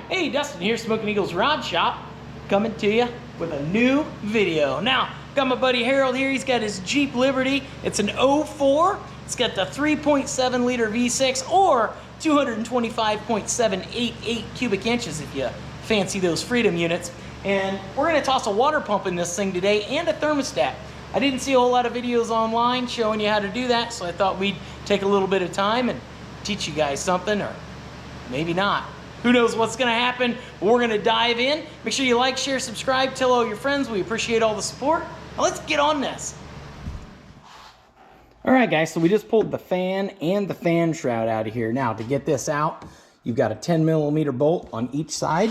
Hey, Dustin here, Smoking Eagles Rod Shop, coming to you with a new video. Now, got my buddy Harold here. He's got his Jeep Liberty. It's an 04. It's got the 3.7 liter V6 or 225.788 cubic inches if you fancy those Freedom units. And we're gonna toss a water pump in this thing today and a thermostat. I didn't see a whole lot of videos online showing you how to do that, so I thought we'd take a little bit of time and teach you guys something, or maybe not. Who knows what's gonna happen, but we're gonna dive in. Make sure you like, share, subscribe, tell all your friends. We appreciate all the support. Now let's get on this. All right, guys, so we just pulled the fan and the fan shroud out of here. Now, to get this out, you've got a 10mm bolt on each side,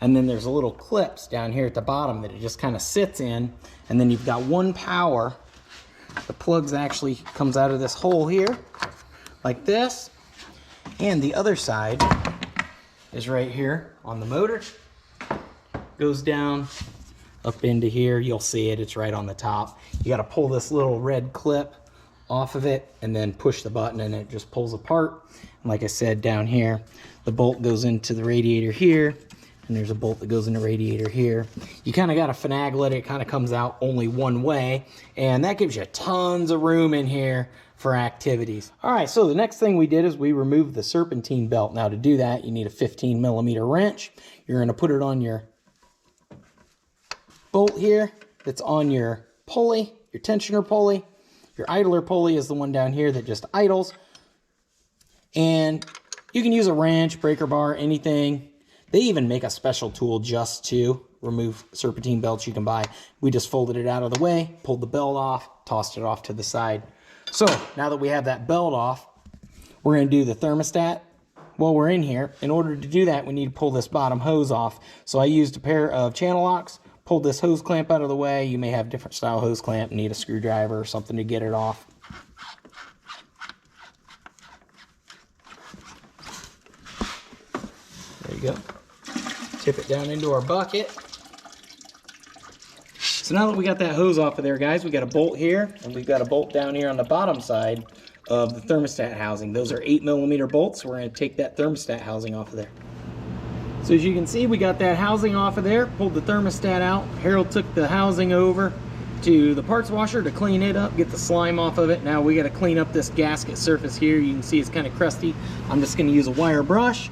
and then there's a little clips down here at the bottom that it just kind of sits in, and then you've got one power. The plugs actually comes out of this hole here, like this, and the other side is right here on the motor. Goes down up into here. You'll see it, it's right on the top. You got to pull this little red clip off of it and then push the button and it just pulls apart. And like I said, down here, the bolt goes into the radiator here, and there's a bolt that goes in the radiator here. You kind of got to finagle it. It kind of comes out only one way, and that gives you tons of room in here for activities. All right, so the next thing we did is we removed the serpentine belt. Now to do that, you need a 15mm wrench. You're gonna put it on your bolt here that's on your pulley, your tensioner pulley. Your idler pulley is the one down here that just idles. And you can use a wrench, breaker bar, anything. They even make a special tool just to remove serpentine belts you can buy. We just folded it out of the way, pulled the belt off, tossed it off to the side. So now that we have that belt off, we're going to do the thermostat while we're in here. In order to do that, we need to pull this bottom hose off. So I used a pair of channel locks, pulled this hose clamp out of the way. You may have different style hose clamp, need a screwdriver or something to get it off. There you go. Tip it down into our bucket. So now that we got that hose off of there, guys, we got a bolt here, and we've got a bolt down here on the bottom side of the thermostat housing. Those are 8mm bolts, so we're going to take that thermostat housing off of there. So as you can see, we got that housing off of there, pulled the thermostat out. Harold took the housing over to the parts washer to clean it up, get the slime off of it. Now we got to clean up this gasket surface here. You can see it's kind of crusty. I'm just going to use a wire brush,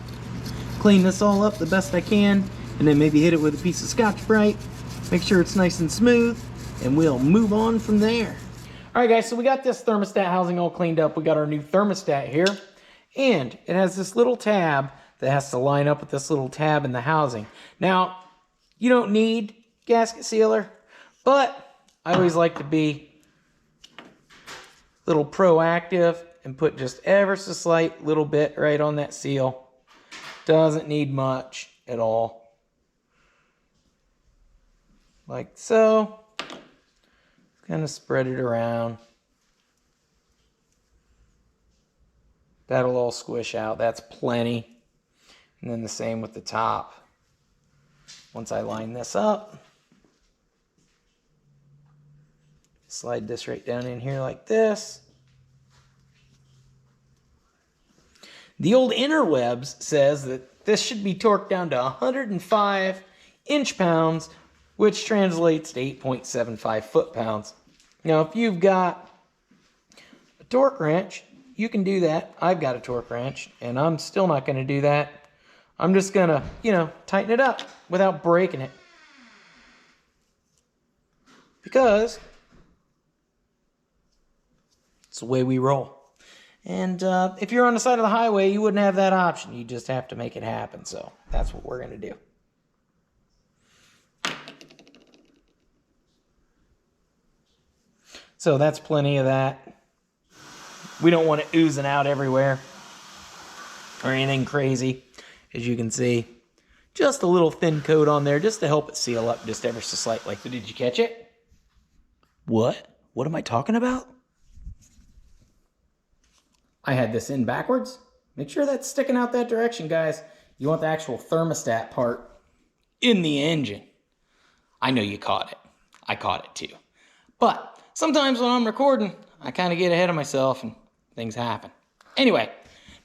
clean this all up the best I can, and then maybe hit it with a piece of Scotch-Brite. Make sure it's nice and smooth, and we'll move on from there. All right, guys, so we got this thermostat housing all cleaned up. We got our new thermostat here, and it has this little tab that has to line up with this little tab in the housing. Now, you don't need gasket sealer, but I always like to be a little proactive and put just ever so slight little bit right on that seal. Doesn't need much at all. Like so. Kind of spread it around. That'll all squish out. That's plenty. And then the same with the top. Once I line this up, slide this right down in here like this. The old interwebs says that this should be torqued down to 105 inch-pounds, which translates to 8.75 foot-pounds. Now, if you've got a torque wrench, you can do that. I've got a torque wrench, and I'm still not going to do that. I'm just going to, tighten it up without breaking it. Because it's the way we roll. And if you're on the side of the highway, you wouldn't have that option. You just have to make it happen. So that's what we're going to do. So that's plenty of that. We don't want it oozing out everywhere or anything crazy. As you can see, just a little thin coat on there just to help it seal up just ever so slightly. So did you catch it? What? What am I talking about? I had this in backwards. Make sure that's sticking out that direction, guys. You want the actual thermostat part in the engine. I know you caught it. I caught it too. But sometimes when I'm recording, I kind of get ahead of myself and things happen. Anyway,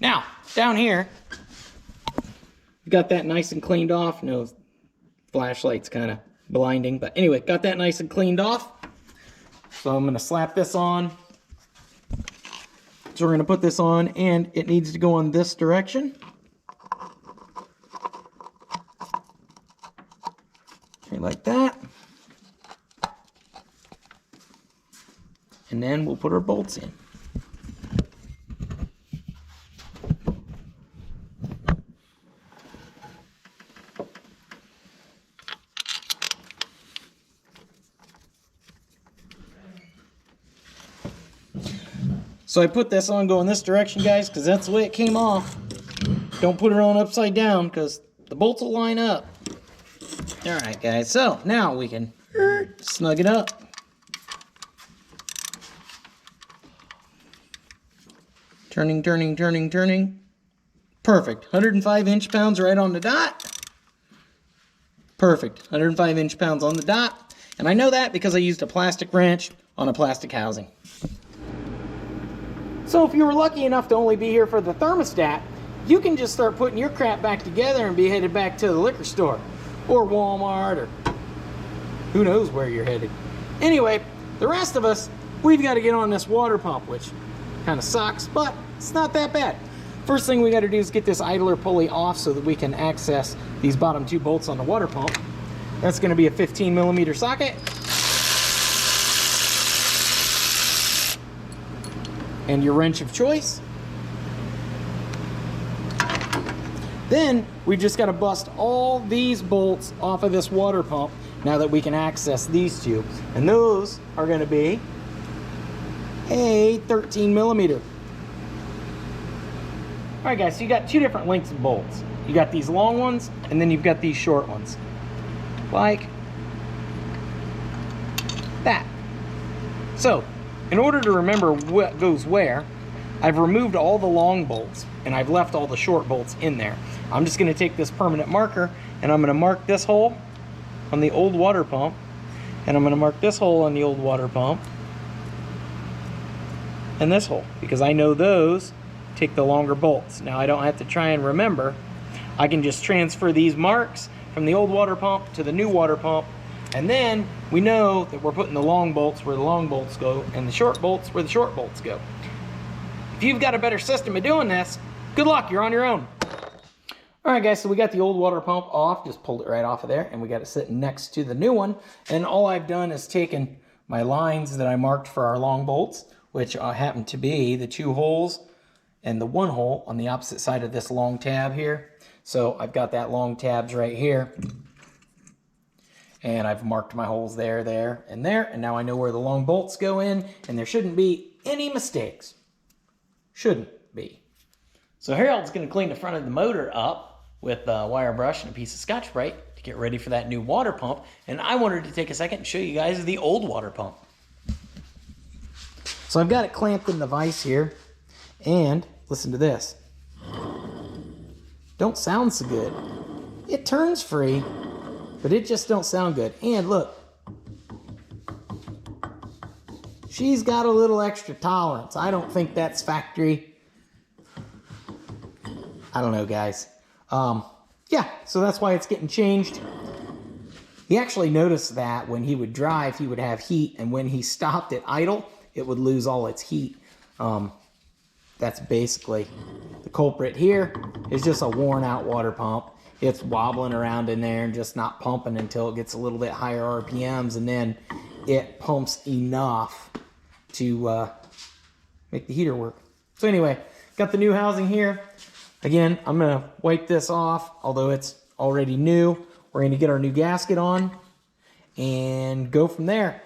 now down here, got that nice and cleaned off. No, flashlight's kind of blinding, but anyway, got that nice and cleaned off. So I'm going to slap this on. So we're going to put this on, and it needs to go on this direction. Okay, like that. And then we'll put our bolts in. So I put this on going this direction, guys, because that's the way it came off. Don't put it on upside down, because the bolts will line up. All right, guys, so now we can snug it up. Turning, turning, turning, turning. Perfect. 105 inch-pounds right on the dot. Perfect. 105 inch-pounds on the dot. And I know that because I used a plastic wrench on a plastic housing. So if you were lucky enough to only be here for the thermostat, you can just start putting your crap back together and be headed back to the liquor store or Walmart or who knows where you're headed. Anyway, the rest of us, we've got to get on this water pump, which kind of sucks, but it's not that bad. First thing we got to do is get this idler pulley off so that we can access these bottom two bolts on the water pump. That's going to be a 15mm socket. And your wrench of choice. Then we just got to bust all these bolts off of this water pump now that we can access these two. And those are going to be a 13mm. Alright guys, so you got two different lengths of bolts. You got these long ones, and then you've got these short ones. Like that. So, in order to remember what goes where, I've removed all the long bolts, and I've left all the short bolts in there. I'm just going to take this permanent marker, and I'm going to mark this hole on the old water pump, and I'm going to mark this hole on the old water pump, and this hole, because I know those take the longer bolts. Now I don't have to try and remember. I can just transfer these marks from the old water pump to the new water pump, and then we know that we're putting the long bolts where the long bolts go and the short bolts where the short bolts go. If you've got a better system of doing this, good luck, you're on your own. Alright guys, so we got the old water pump off, just pulled it right off of there, and we got it sitting next to the new one. And all I've done is taken my lines that I marked for our long bolts, which happen to be the two holes and the one hole on the opposite side of this long tab here. So I've got that long tabs right here. And I've marked my holes there, there, and there. And now I know where the long bolts go in, and there shouldn't be any mistakes. Shouldn't be. So Harold's going to clean the front of the motor up with a wire brush and a piece of Scotch-Brite to get ready for that new water pump. And I wanted to take a second and show you guys the old water pump. So I've got it clamped in the vise here. And listen to this. Don't sound so good. It turns free, but it just don't sound good. And look, she's got a little extra tolerance. I don't think that's factory. I don't know, guys. Yeah, so that's why it's getting changed. He actually noticed that when he would drive, he would have heat, and when he stopped at idle, it would lose all its heat. That's basically the culprit here. Is just a worn out water pump. It's wobbling around in there and just not pumping until it gets a little bit higher RPMs, and then it pumps enough to make the heater work. So anyway, got the new housing here. Again, I'm gonna wipe this off, although it's already new. We're gonna get our new gasket on and go from there.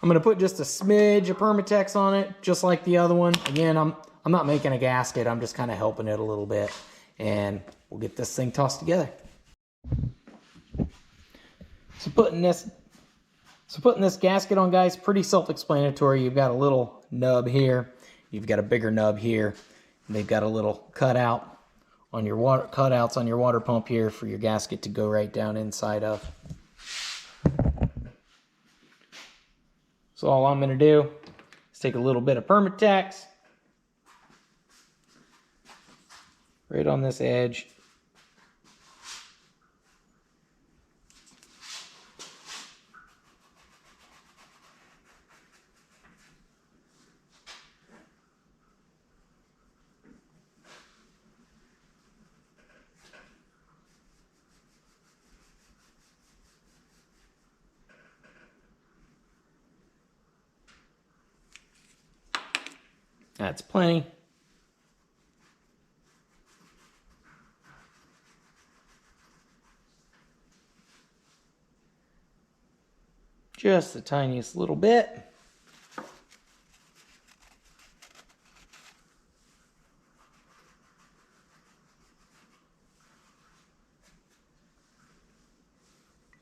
I'm gonna put just a smidge of Permatex on it, just like the other one. Again, I'm not making a gasket, I'm just kind of helping it a little bit, and we'll get this thing tossed together. So putting this gasket on, guys, pretty self-explanatory. You've got a little nub here, you've got a bigger nub here, and they've got a little cutout on your cutouts on your water pump here for your gasket to go right down inside of. So all I'm going to do is take a little bit of Permatex right on this edge, That's plenty. Just the tiniest little bit.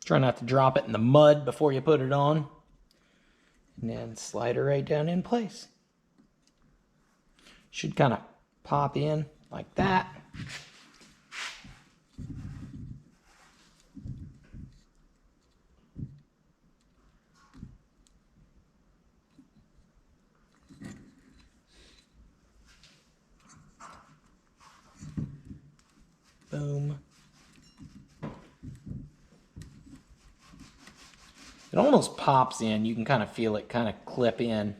Try not to drop it in the mud before you put it on. And then slide it right down in place. Should kind of pop in like that. Boom. It almost pops in. You can kind of feel it kind of clip in.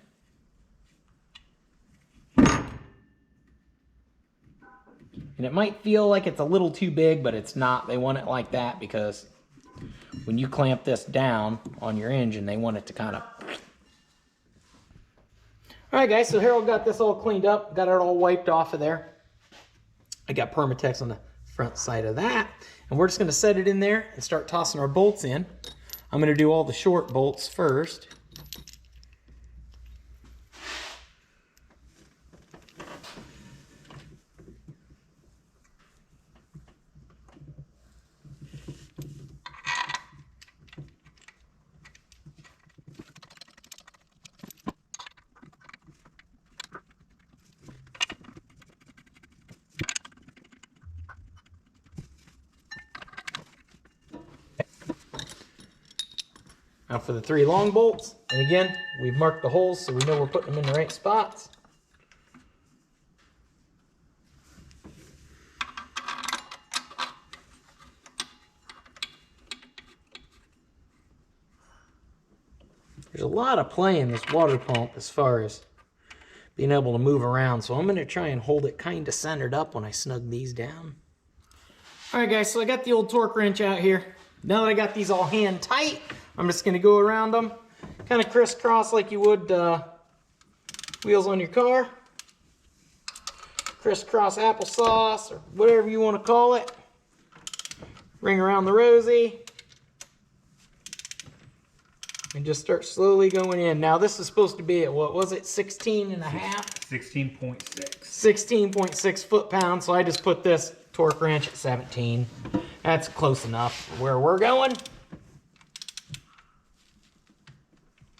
And it might feel like it's a little too big, but it's not. They want it like that because when you clamp this down on your engine, they want it to kind of... Alright guys, so Harold got this all cleaned up, got it all wiped off of there. I got Permatex on the front side of that. And we're just going to set it in there and start tossing our bolts in. I'm going to do all the short bolts first. Now for the 3 long bolts, and again, we've marked the holes so we know we're putting them in the right spots. There's a lot of play in this water pump as far as being able to move around, so I'm going to try and hold it kind of centered up when I snug these down. Alright guys, so I got the old torque wrench out here. Now that I got these all hand tight, I'm just going to go around them, kind of crisscross like you would wheels on your car. Crisscross applesauce, or whatever you want to call it. Ring around the rosy. And just start slowly going in. Now this is supposed to be at, what was it, 16 and a half? 16.6. 16.6 foot-pounds, so I just put this torque wrench at 17. That's close enough for where we're going.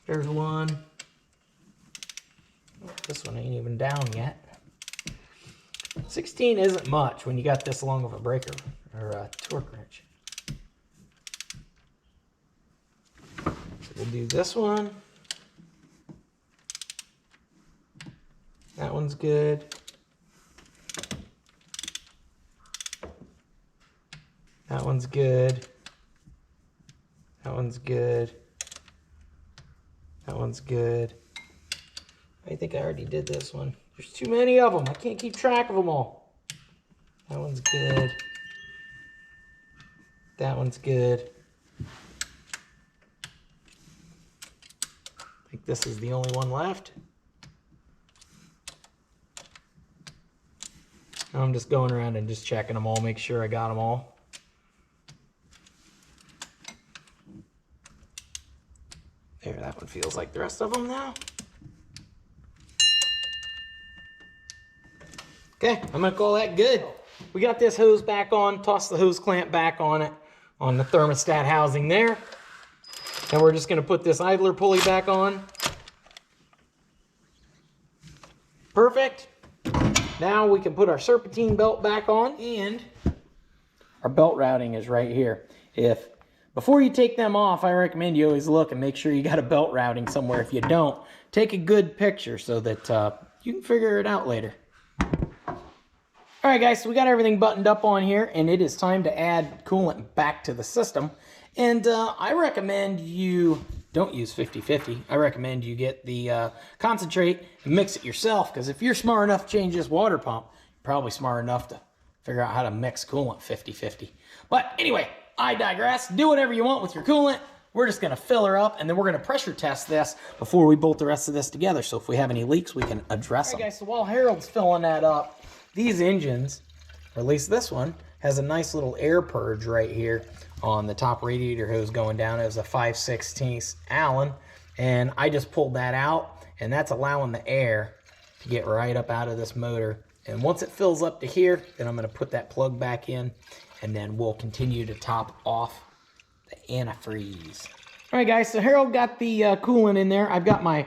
There's one. Oh, this one ain't even down yet. 16 isn't much when you got this long of a breaker or a torque wrench. So we'll do this one. That one's good. That one's good. That one's good. That one's good. I think I already did this one. There's too many of them. I can't keep track of them all. That one's good. That one's good. I think this is the only one left. Now I'm just going around and just checking them all, make sure I got them all. There, that one feels like the rest of them now. Okay, I'm gonna call that good. We got this hose back on, toss the hose clamp back on it, on the thermostat housing there. And we're just gonna put this idler pulley back on. Perfect. Now we can put our serpentine belt back on, and our belt routing is right here. Before you take them off, I recommend you always look and make sure you got a belt routing somewhere. If you don't, take a good picture so that you can figure it out later. Alright guys, so we got everything buttoned up on here, and it is time to add coolant back to the system. And I recommend you don't use 50-50. I recommend you get the concentrate and mix it yourself, because if you're smart enough to change this water pump, you're probably smart enough to figure out how to mix coolant 50-50. But anyway, I digress. Do whatever you want with your coolant. we're just gonna fill her up, and then we're gonna pressure test this before we bolt the rest of this together. So if we have any leaks, we can address them. All right, guys, so while Harold's filling that up, these engines, or at least this one, has a nice little air purge right here on the top radiator hose going down. It was a 5/16 Allen, and I just pulled that out, and that's allowing the air to get right up out of this motor. And once it fills up to here, then I'm gonna put that plug back in, and then we'll continue to top off the antifreeze. All right, guys, so Harold got the coolant in there. I've got my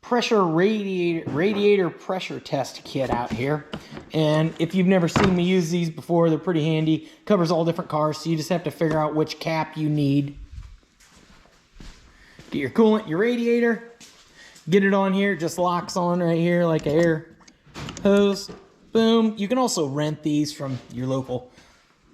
pressure radiator pressure test kit out here. And if you've never seen me use these before, they're pretty handy. Covers all different cars, so you just have to figure out which cap you need. Get your coolant, your radiator, get it on here. It just locks on right here like an air hose. Boom. You can also rent these from your local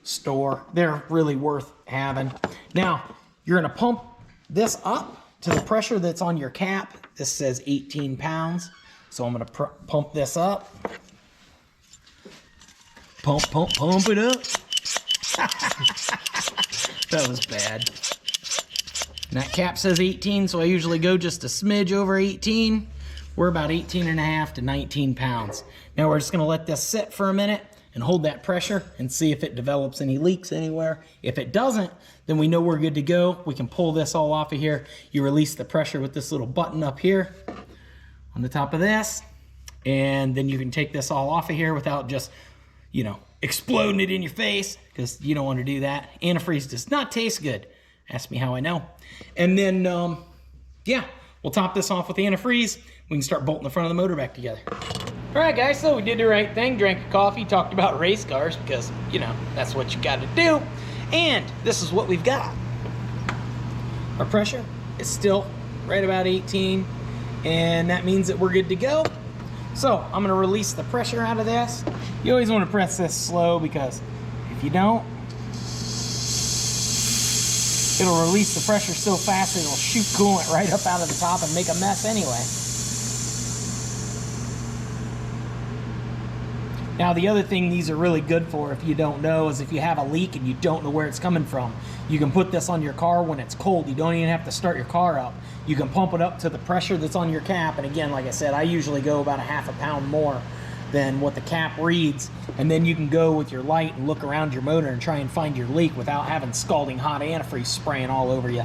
store. They're really worth having. Now, you're gonna pump this up to the pressure that's on your cap. This says 18 pounds. So I'm gonna pump this up. Pump it up. That was bad. And that cap says 18, so I usually go just a smidge over 18. We're about 18.5 to 19 pounds. Now we're just gonna let this sit for a minute and hold that pressure and see if it develops any leaks anywhere. If it doesn't, then we know we're good to go. We can pull this all off of here. You release the pressure with this little button up here on the top of this, and then you can take this all off of here without just, you know, exploding it in your face, because you don't want to do that. Antifreeze does not taste good. Ask me how I know. And then, yeah, we'll top this off with antifreeze. We can start bolting the front of the motor back together. All right, guys, so we did the right thing, drank a coffee, talked about race cars, because, you know, that's what you got to do. And this is what we've got. Our pressure is still right about 18, and that means that we're good to go. So I'm gonna release the pressure out of this. You always want to press this slow, because if you don't, it'll release the pressure so fast it'll shoot coolant right up out of the top and make a mess anyway. Now, the other thing these are really good for, if you don't know, is if you have a leak and you don't know where it's coming from, you can put this on your car when it's cold. You don't even have to start your car up. You can pump it up to the pressure that's on your cap. And again, like I said, I usually go about a half a pound more than what the cap reads. And then you can go with your light and look around your motor and try and find your leak without having scalding hot antifreeze spraying all over you.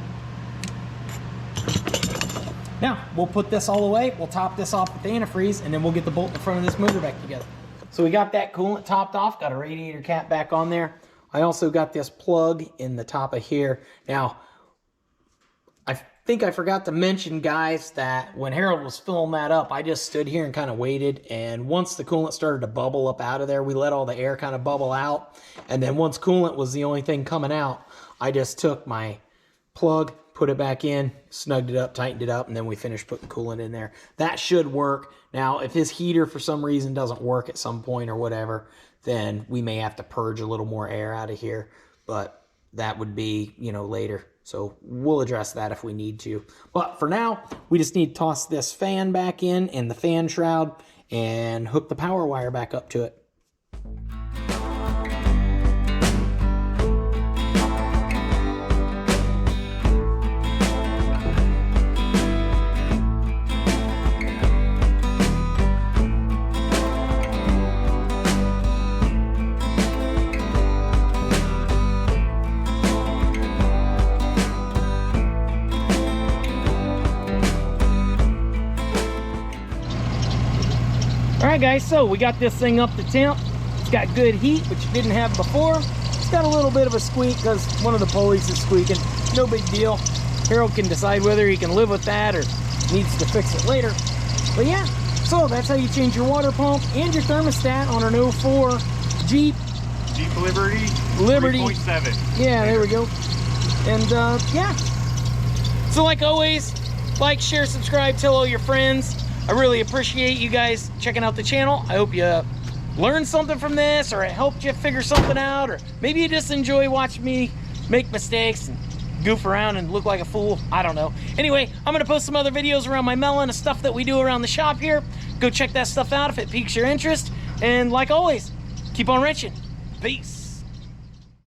Now, we'll put this all away. We'll top this off with the antifreeze, and then we'll get the bolt in front of this motor back together. So we got that coolant topped off, got a radiator cap back on there. I also got this plug in the top of here. Now, I think I forgot to mention, guys, that when Harold was filling that up, I just stood here and kind of waited. And once the coolant started to bubble up out of there, we let all the air kind of bubble out. And then once coolant was the only thing coming out, I just took my plug, put it back in, snugged it up, tightened it up, and then we finished putting coolant in there. That should work. Now, if his heater for some reason doesn't work at some point or whatever, then we may have to purge a little more air out of here, but that would be, you know, later. So we'll address that if we need to. But for now, we just need to toss this fan back in and the fan shroud and hook the power wire back up to it. Alright guys, so we got this thing up to temp. It's got good heat, which it didn't have before. It's got a little bit of a squeak because one of the pulleys is squeaking. No big deal. Harold can decide whether he can live with that or needs to fix it later. But yeah, so that's how you change your water pump and your thermostat on an 04 Jeep Liberty 3.7. Yeah, there we go. And yeah. So like always, like, share, subscribe, tell all your friends. I really appreciate you guys checking out the channel. I hope you learned something from this, or it helped you figure something out, or maybe you just enjoy watching me make mistakes and goof around and look like a fool. I don't know. Anyway, I'm going to post some other videos around my melon and stuff that we do around the shop here. Go check that stuff out if it piques your interest. And like always, keep on wrenching. Peace.